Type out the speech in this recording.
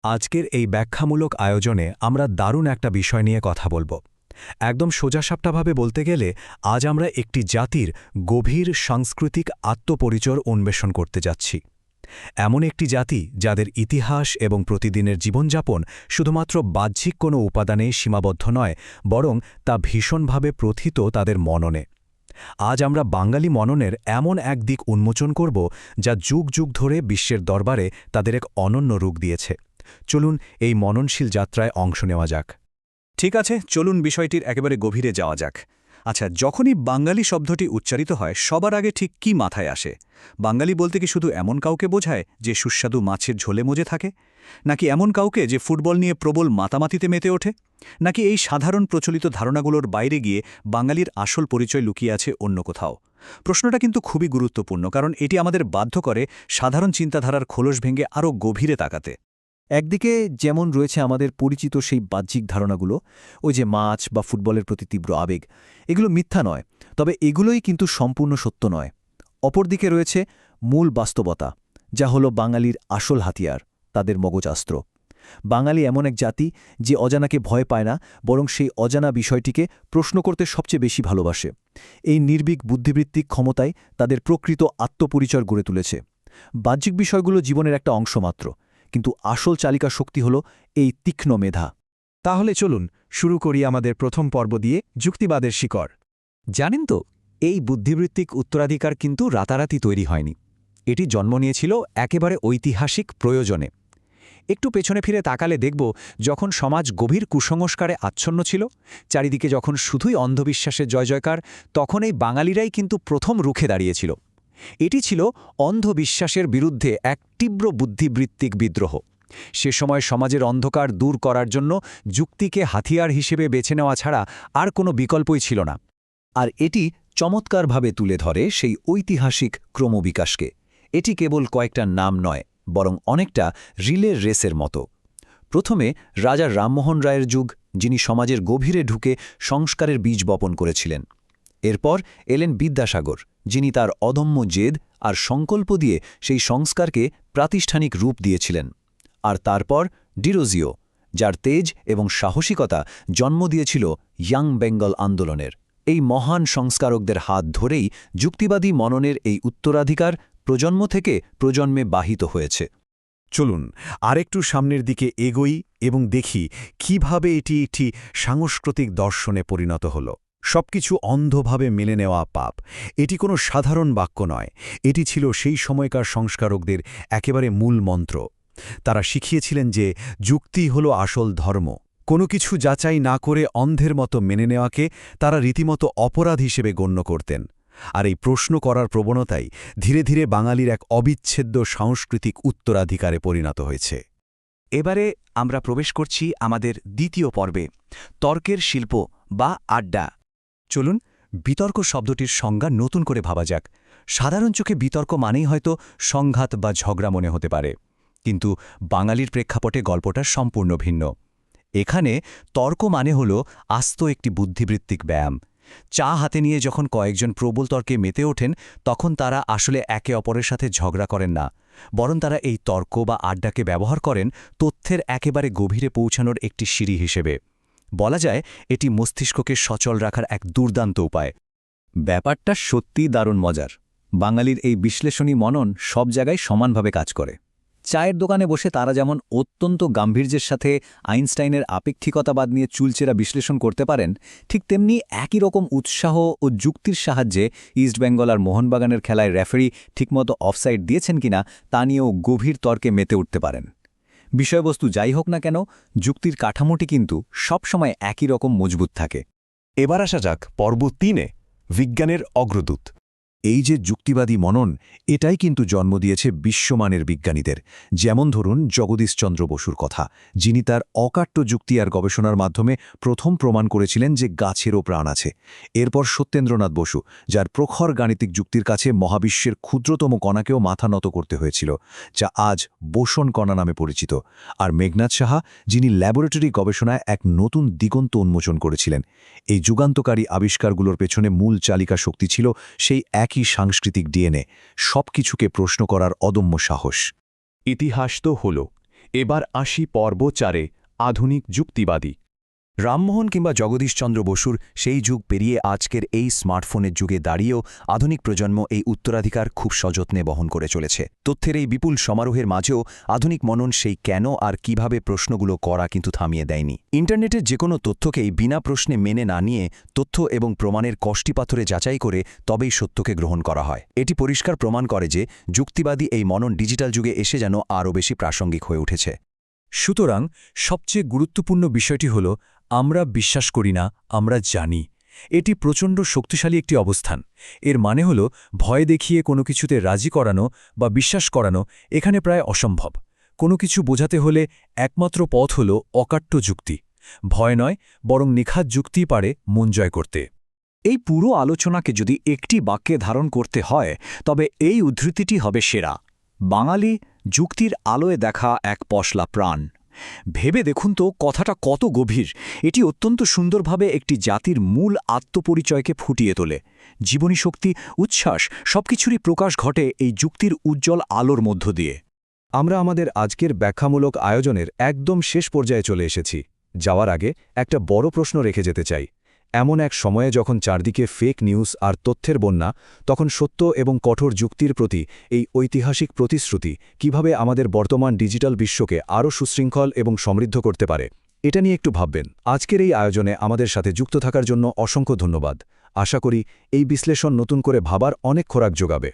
আজকের এই ব্যাখ্যামূলক আয়োজনে আমরা দারুণ একটা বিষয় নিয়ে কথা বলব। একদম সোজাসাপটাভাবে বলতে গেলে আজ আমরা একটি জাতির গভীর সাংস্কৃতিক আত্মপরিচয় অন্বেষণ করতে যাচ্ছি। এমন একটি জাতি যাদের ইতিহাস এবং প্রতিদিনের জীবনযাপন শুধুমাত্র বাহ্যিক কোনো উপাদানে সীমাবদ্ধ নয়, বরং তা ভীষণভাবে প্রথিত তাদের মননে। আজ আমরা বাঙালি মননের এমন এক দিক উন্মোচন করব যা যুগ যুগ ধরে বিশ্বের দরবারে তাদের এক অনন্য রূপ দিয়েছে। চলুন এই মননশীল যাত্রায় অংশ নেওয়া যাক। ঠিক আছে, চলুন বিষয়টির একেবারে গভীরে যাওয়া যাক। আচ্ছা, যখনই বাঙালি শব্দটি উচ্চারিত হয় সবার আগে ঠিক কি মাথায় আসে? বাঙালি বলতে কি শুধু এমন কাউকে বোঝায় যে সুস্বাদু মাছের ঝোলে মজে থাকে, নাকি এমন কাউকে যে ফুটবল নিয়ে প্রবল মাতামাতিতে মেতে ওঠে, নাকি এই সাধারণ প্রচলিত ধারণাগুলোর বাইরে গিয়ে বাঙালির আসল পরিচয় লুকিয়ে আছে অন্য কোথাও? প্রশ্নটা কিন্তু খুবই গুরুত্বপূর্ণ, কারণ এটি আমাদের বাধ্য করে সাধারণ চিন্তাধারার খোলস ভেঙে আরও গভীরে তাকাতে। একদিকে যেমন রয়েছে আমাদের পরিচিত সেই বাহ্যিক ধারণাগুলো, ওই যে মাছ বা ফুটবলের প্রতি তীব্র আবেগ, এগুলো মিথ্যা নয়, তবে এগুলোই কিন্তু সম্পূর্ণ সত্য নয়। অপরদিকে রয়েছে মূল বাস্তবতা, যা হলো বাঙালির আসল হাতিয়ার, তাদের মগজাস্ত্র। বাঙালি এমন এক জাতি যে অজানাকে ভয় পায় না, বরং সেই অজানা বিষয়টিকে প্রশ্ন করতে সবচেয়ে বেশি ভালোবাসে। এই নির্ভীক বুদ্ধিবৃত্তিক ক্ষমতায় তাদের প্রকৃত আত্মপরিচয় গড়ে তুলেছে। বাহ্যিক বিষয়গুলো জীবনের একটা অংশ মাত্র, কিন্তু আসল চালিকা শক্তি হল এই তীক্ষ্ণ মেধা। তাহলে চলুন শুরু করি আমাদের প্রথম পর্ব দিয়ে যুক্তিবাদের শিকড়। জানেন তো, এই বুদ্ধিবৃত্তিক উত্তরাধিকার কিন্তু রাতারাতি তৈরি হয়নি। এটি জন্ম নিয়েছিল একেবারে ঐতিহাসিক প্রয়োজনে। একটু পেছনে ফিরে তাকালে দেখব, যখন সমাজ গভীর কুসংস্কারে আচ্ছন্ন ছিল, চারিদিকে যখন শুধুই অন্ধবিশ্বাসের জয়জয়কার, তখন এই বাঙালিরাই কিন্তু প্রথম রুখে দাঁড়িয়েছিল। এটি ছিল অন্ধবিশ্বাসের বিরুদ্ধে এক তীব্র বুদ্ধিবৃত্তিক বিদ্রোহ। সে সময় সমাজের অন্ধকার দূর করার জন্য যুক্তিকে হাতিয়ার হিসেবে বেছে নেওয়া ছাড়া আর কোনো বিকল্পই ছিল না। আর এটি চমৎকারভাবে তুলে ধরে সেই ঐতিহাসিক ক্রমবিকাশকে। এটি কেবল কয়েকটা নাম নয়, বরং অনেকটা রিলে রেসের মতো। প্রথমে রাজা রামমোহন রায়ের যুগ, যিনি সমাজের গভীরে ঢুকে সংস্কারের বীজ বপন করেছিলেন। এরপর এলেন বিদ্যাসাগর, যিনি তার অদম্য জেদ আর সংকল্প দিয়ে সেই সংস্কারকে প্রাতিষ্ঠানিক রূপ দিয়েছিলেন। আর তারপর ডিরোজিও, যার তেজ এবং সাহসিকতা জন্ম দিয়েছিল ইয়াং বেঙ্গল আন্দোলনের। এই মহান সংস্কারকদের হাত ধরেই যুক্তিবাদী মননের এই উত্তরাধিকার প্রজন্ম থেকে প্রজন্মে বাহিত হয়েছে। চলুন আরেকটু সামনের দিকে এগোই এবং দেখি কিভাবে এটি একটি সাংস্কৃতিক দর্শনে পরিণত হল। সবকিছু অন্ধভাবে মেনে নেওয়া পাপ, এটি কোনো সাধারণ বাক্য নয়। এটি ছিল সেই সময়কার সংস্কারকদের একেবারে মূল মন্ত্র। তারা শিখিয়েছিলেন যে যুক্তি হল আসল ধর্ম। কোনো কিছু যাচাই না করে অন্ধের মতো মেনে নেওয়াকে তারা রীতিমতো অপরাধ হিসেবে গণ্য করতেন। আর এই প্রশ্ন করার প্রবণতাই ধীরে ধীরে বাঙালির এক অবিচ্ছেদ্য সাংস্কৃতিক উত্তরাধিকারে পরিণত হয়েছে। এবারে আমরা প্রবেশ করছি আমাদের দ্বিতীয় পর্বে, তর্কের শিল্প বা আড্ডা। চলুন বিতর্ক শব্দটির সংজ্ঞা নতুন করে ভাবা যাক। সাধারণ চোখে বিতর্ক মানেই হয়তো সংঘাত বা ঝগড়া মনে হতে পারে, কিন্তু বাঙালির প্রেক্ষাপটে গল্পটা সম্পূর্ণ ভিন্ন। এখানে তর্ক মানে হল আস্ত একটি বুদ্ধিবৃত্তিক ব্যায়াম। চা হাতে নিয়ে যখন কয়েকজন প্রবল তর্কে মেতে ওঠেন, তখন তারা আসলে একে অপরের সাথে ঝগড়া করেন না, বরং তারা এই তর্ক বা আড্ডাকে ব্যবহার করেন তথ্যের একেবারে গভীরে পৌঁছানোর একটি সিঁড়ি হিসেবে। বলা যায় এটি মস্তিষ্ককে সচল রাখার এক দুর্দান্ত উপায়। ব্যাপারটা সত্যিই দারুণ মজার। বাঙালির এই বিশ্লেষণী মনন সব জায়গায় সমানভাবে কাজ করে। চায়ের দোকানে বসে তারা যেমন অত্যন্ত গাম্ভীর্যের সাথে আইনস্টাইনের আপেক্ষিকতাবাদ নিয়ে চুলচেরা বিশ্লেষণ করতে পারেন, ঠিক তেমনি একই রকম উৎসাহ ও যুক্তির সাহায্যে ইস্টবেঙ্গল আর মোহনবাগানের খেলায় রেফারি ঠিকমতো অফসাইড দিয়েছেন কিনা তা নিয়েও গভীর তর্কে মেতে উঠতে পারেন। বিষয়বস্তু যাই হোক না কেন, যুক্তির কাঠামোটি কিন্তু সবসময় একই রকম মজবুত থাকে। এবার আসা যাক পর্ব ৩-এ, বিজ্ঞানের অগ্রদূত। এই যে যুক্তিবাদী মনন, এটাই কিন্তু জন্ম দিয়েছে বিশ্বমানের বিজ্ঞানীদের। যেমন ধরুন জগদীশচন্দ্র বসুর কথা, যিনি তার অকাট্য যুক্তি আর গবেষণার মাধ্যমে প্রথম প্রমাণ করেছিলেন যে গাছেরও প্রাণ আছে। এরপর সত্যেন্দ্রনাথ বসু, যার প্রখর গাণিতিক যুক্তির কাছে মহাবিশ্বের ক্ষুদ্রতম কণাকেও মাথা নত করতে হয়েছিল, যা আজ বোসন কণা নামে পরিচিত। আর মেঘনাদ সাহা, যিনি ল্যাবরেটরি গবেষণায় এক নতুন দিগন্ত উন্মোচন করেছিলেন। এই যুগান্তকারী আবিষ্কারগুলোর পেছনে মূল চালিকা শক্তি ছিল সেই একই সাংস্কৃতিক ডিএনএ, সবকিছুকে প্রশ্ন করার অদম্য সাহস। ইতিহাস তো হল, এবার আসি পর্ব 4-এ, আধুনিক যুক্তিবাদী। রামমোহন কিংবা জগদীশচন্দ্র বসুর সেই যুগ পেরিয়ে আজকের এই স্মার্টফোনের যুগে দাঁড়িয়েও আধুনিক প্রজন্ম এই উত্তরাধিকার খুব সযত্নে বহন করে চলেছে। তথ্যের এই বিপুল সমারোহের মাঝেও আধুনিক মনন সেই কেন আর কিভাবে প্রশ্নগুলো করা কিন্তু থামিয়ে দেয়নি। ইন্টারনেটের যে কোনো তথ্যকেই বিনা প্রশ্নে মেনে না নিয়ে তথ্য এবং প্রমাণের কষ্টিপাথরে যাচাই করে তবেই সত্যকে গ্রহণ করা হয়। এটি পরিষ্কার প্রমাণ করে যে যুক্তিবাদী এই মনন ডিজিটাল যুগে এসে যেন আরও বেশি প্রাসঙ্গিক হয়ে উঠেছে। সুতরাং সবচেয়ে গুরুত্বপূর্ণ বিষয়টি হল আমরা বিশ্বাস করি না, আমরা জানি। এটি প্রচণ্ড শক্তিশালী একটি অবস্থান। এর মানে হল ভয় দেখিয়ে কোনো কিছুতে রাজি করানো বা বিশ্বাস করানো এখানে প্রায় অসম্ভব। কোনো কিছু বোঝাতে হলে একমাত্র পথ হল অকাট্য যুক্তি। ভয় নয়, বরং নিখাত যুক্তিই পারে মন জয় করতে। এই পুরো আলোচনাকে যদি একটি বাক্যে ধারণ করতে হয় তবে এই উদ্ধৃতিটি হবে সেরা। বাঙালি যুক্তির আলোয় দেখা এক পশলা প্রাণ। ভেবে দেখুন তো কথাটা কত গভীর। এটি অত্যন্ত সুন্দরভাবে একটি জাতির মূল আত্মপরিচয়কে ফুটিয়ে তোলে। জীবনী শক্তি, উচ্ছ্বাস সবকিছুরই প্রকাশ ঘটে এই যুক্তির উজ্জ্বল আলোর মধ্য দিয়ে। আমরা আমাদের আজকের ব্যাখ্যামূলক আয়োজনের একদম শেষ পর্যায়ে চলে এসেছি। যাওয়ার আগে একটা বড় প্রশ্ন রেখে যেতে চাই। এমন এক সময়ে যখন চারদিকে ফেক নিউজ আর তথ্যের বন্যা, তখন সত্য এবং কঠোর যুক্তির প্রতি এই ঐতিহাসিক প্রতিশ্রুতি কিভাবে আমাদের বর্তমান ডিজিটাল বিশ্বকে আরও সুশৃঙ্খল এবং সমৃদ্ধ করতে পারে, এটা নিয়ে একটু ভাববেন। আজকের এই আয়োজনে আমাদের সাথে যুক্ত থাকার জন্য অসংখ্য ধন্যবাদ। আশা করি এই বিশ্লেষণ নতুন করে ভাবার অনেক খোরাক যোগাবে।